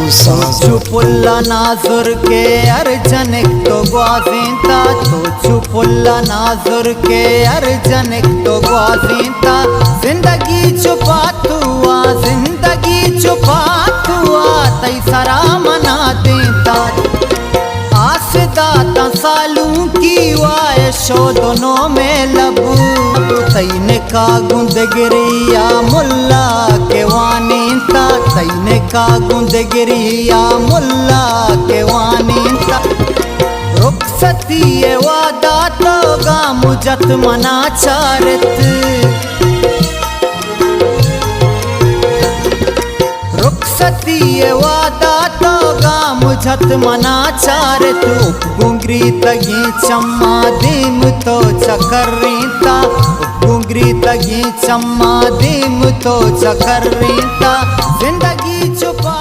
चुपुल्ला नाजुर के अर्जनिक तो ग्वाजीता तो चुपुल्ला नाजुर के अर्जनिक तो ग्वाजीता जिंदगी छुपात हुआ तई सरा मना देता आसदाता सालू की वायशो दोनों में लबू तईने का गुंदगिरिया मुल्ला के वानीता तईने का गुंदगिरिया मुल्ला के वानीता रुखसती वादा तो गा मुजत मना चारत रुखसती वादा तो गा मुझत मना चारत उपगुंगरी तगी चम्मा दीम तो चकर्रीता उपगुंगरी तगी चम्मा दीम तो चकर्रीता जिंदगी छुपा